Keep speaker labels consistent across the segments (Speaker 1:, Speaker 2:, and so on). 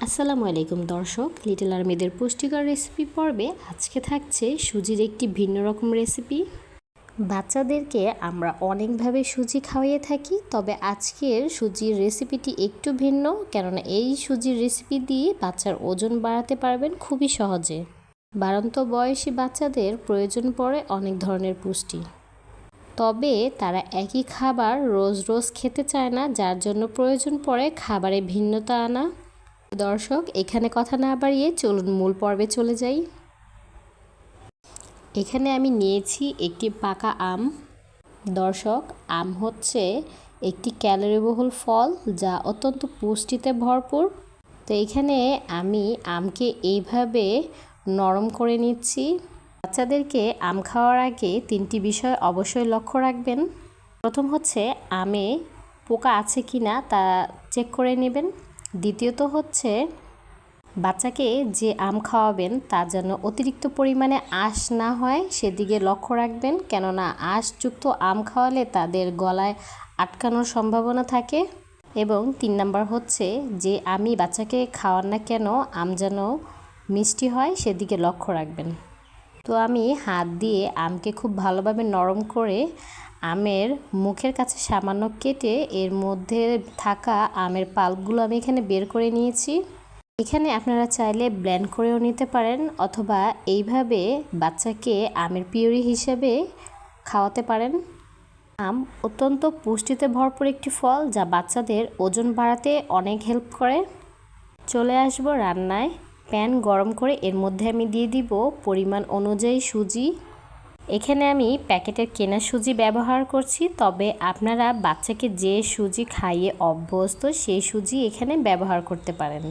Speaker 1: আসসালামু আলাইকুম দর্শক, লিটল আর্মিদের পুষ্টিকর রেসিপি পর্বে আজকে থাকছে সুজির একটি ভিন্ন রকম রেসিপি। বাচ্চাদেরকে আমরা অনেকভাবে সুজি খাওয়িয়ে থাকি, তবে আজকের সুজির রেসিপিটি একটু ভিন্ন, কেননা এই সুজির রেসিপি দিয়ে বাচ্চার ওজন বাড়াতে পারবেন খুবই সহজে। বাড়ন্ত বয়সী বাচ্চাদের প্রয়োজন পড়ে অনেক ধরনের পুষ্টি, তবে তারা একই খাবার রোজ রোজ খেতে চায় না, যার জন্য প্রয়োজন পড়ে খাবারে ভিন্নতা আনা। দর্শক, এখানে কথা না বাড়িয়ে চলুন মূল পর্বে চলে যাই। এখানে আমি নিয়েছি একটি পাকা আম। দর্শক, আম হচ্ছে একটি ক্যালোরিবহুল ফল যা অত্যন্ত পুষ্টিতে ভরপুর। তো এখানে আমি আমকে এইভাবে নরম করে নিচ্ছি। বাচ্চাদেরকে আম খাওয়ার আগে তিনটি বিষয় অবশ্যই লক্ষ্য রাখবেন। প্রথম হচ্ছে আমে পোকা আছে কি না তা চেক করে নেবেন। দ্বিতীয়ত হচ্ছে বাচ্চাকে যে আম খাওয়াবেন তা যেন অতিরিক্ত পরিমাণে আঁশ না হয় সেদিকে লক্ষ্য রাখবেন, কেননা আঁশযুক্ত আম খাওয়ালে তাদের গলায় আটকানোর সম্ভাবনা থাকে। এবং 3 নাম্বার হচ্ছে যে আমি বাচ্চাকে খাওয়ান না কেন আম যেন মিষ্টি হয় সেদিকে লক্ষ্য রাখবেন। তো আমি হাত দিয়ে আমকে খুব ভালোভাবে নরম করে আমের মুখের কাছে সামান্য কেটে এর মধ্যে থাকা আমের পাল্পগুলো আমি এখানে বের করে নিয়েছি। এখানে আপনারা চাইলে ব্লেন্ড করেও নিতে পারেন, অথবা এইভাবে বাচ্চাকে আমের পিউরি হিসেবে খাওয়াতে পারেন। আম অত্যন্ত পুষ্টিতে ভরপুর একটি ফল যা বাচ্চাদের ওজন বাড়াতে অনেক হেল্প করে। চলে আসব রান্নায়। প্যান গরম করে এর মধ্যে আমি দিয়ে দিব পরিমাণ অনুযায়ী সুজি। এখানে আমি প্যাকেটের কেনা সুজি ব্যবহার করছি, তবে আপনারা বাচ্চাকে যে সুজি খাইয়ে অভ্যস্ত সেই সুজি এখানে ব্যবহার করতে পারেন।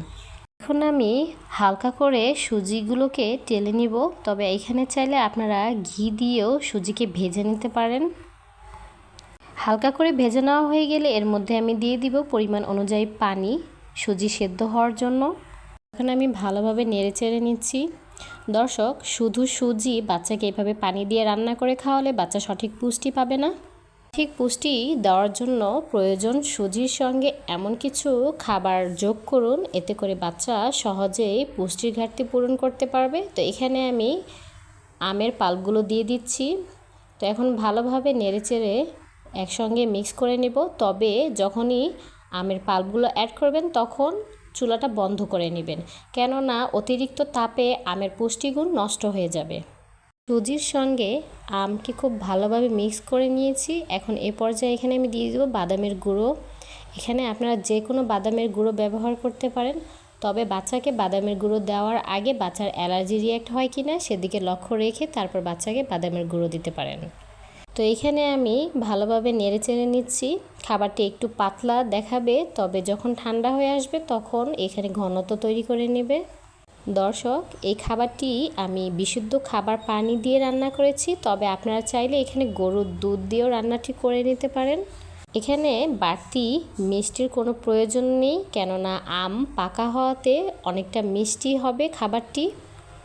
Speaker 1: এখন আমি হালকা করে সুজিগুলোকে টেলে নিব, তবে এখানে চাইলে আপনারা ঘি দিয়েও সুজিকে ভেজে নিতে পারেন। হালকা করে ভেজে নেওয়া হয়ে গেলে এর মধ্যে আমি দিয়ে দিব পরিমাণ অনুযায়ী পানি সুজি সেদ্ধ হওয়ার জন্য। এখন আমি ভালোভাবে নেড়ে চেড়ে নিচ্ছি। দর্শক, শুধু সুজি বাচ্চাকে এভাবে পানি দিয়ে রান্না করে খাওয়ালে বাচ্চা সঠিক পুষ্টি পাবে না। ঠিক পুষ্টি দেওয়ার জন্য প্রয়োজন সুজির সঙ্গে এমন কিছু খাবার যোগ করুন, এতে করে বাচ্চা সহজেই পুষ্টির ঘাটতি পূরণ করতে পারবে। তো এখানে আমি আমের পাল্পগুলো দিয়ে দিচ্ছি। তো এখন ভালোভাবে নেড়েচেড়ে একসঙ্গে মিক্স করে নেব, তবে যখনই আমের পাল্পগুলো অ্যাড করবেন তখন চুলাটা বন্ধ করে নেবেন, কেননা অতিরিক্ত তাপে আমের পুষ্টিগুণ নষ্ট হয়ে যাবে। সুজির সঙ্গে আমকে খুব ভালোভাবে মিক্স করে নিয়েছি। এখন এ পর্যায়ে এখানে আমি দিয়ে দেবো বাদামের গুঁড়ো। এখানে আপনারা যে কোনো বাদামের গুঁড়ো ব্যবহার করতে পারেন, তবে বাচ্চাকে বাদামের গুঁড়ো দেওয়ার আগে বাচ্চার অ্যালার্জি রিঅ্যাক্ট হয় কি না সেদিকে লক্ষ্য রেখে তারপর বাচ্চাকে বাদামের গুঁড়ো দিতে পারেন। তো এখানে আমি ভালোভাবে নেড়ে চেড়ে নিচ্ছি। খাবারটি একটু পাতলা দেখাবে, তবে যখন ঠান্ডা হয়ে আসবে তখন এখানে ঘনত্ব তৈরি করে নেবে। দর্শক, এই খাবারটি আমি বিশুদ্ধ খাবার পানি দিয়ে রান্না করেছি, তবে আপনারা চাইলে এখানে গরুর দুধ দিয়েও রান্নাটি করে নিতে পারেন। এখানে বাড়তি মিষ্টির কোনো প্রয়োজন নেই, কেননা আম পাকা হওয়াতে অনেকটা মিষ্টি হবে খাবারটি।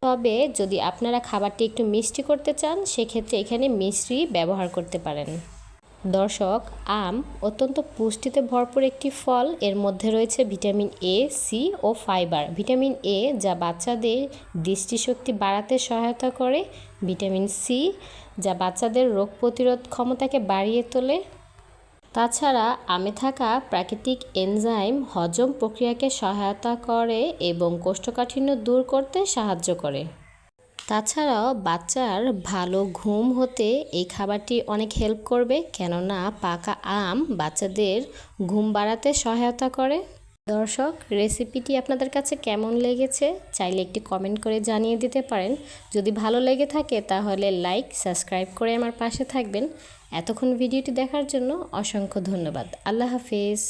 Speaker 1: তবে যদি আপনারা খাবারটি একটু মিষ্টি করতে চান সেক্ষেত্রে এখানে মিশ্রি ব্যবহার করতে পারেন। দর্শক, আম অত্যন্ত পুষ্টিতে ভরপুর একটি ফল। এর মধ্যে রয়েছে ভিটামিন এ, সি ও ফাইবার। ভিটামিন এ যা বাচ্চাদের দৃষ্টিশক্তি বাড়াতে সহায়তা করে, ভিটামিন সি যা বাচ্চাদের রোগ প্রতিরোধ ক্ষমতাকে বাড়িয়ে তোলে। তাছাড়া আমে থাকা প্রাকৃতিক এনজাইম হজম প্রক্রিয়াকে সহায়তা করে এবং কোষ্ঠকাঠিন্য দূর করতে সাহায্য করে। তাছাড়াও বাচ্চার ভালো ঘুম হতে এই খাবারটি অনেক হেল্প করবে, কেননা পাকা আম বাচ্চাদের ঘুম বাড়াতে সহায়তা করে। দর্শক, রেসিপিটি আপনাদের কাছে কেমন লেগেছে চাইলে একটি কমেন্ট করে জানিয়ে দিতে পারেন। যদি ভালো লেগে থাকে তাহলে লাইক, সাবস্ক্রাইব করে আমার পাশে থাকবেন। এতক্ষণ ভিডিওটি দেখার জন্য অসংখ্য ধন্যবাদ। আল্লাহ হাফেজ।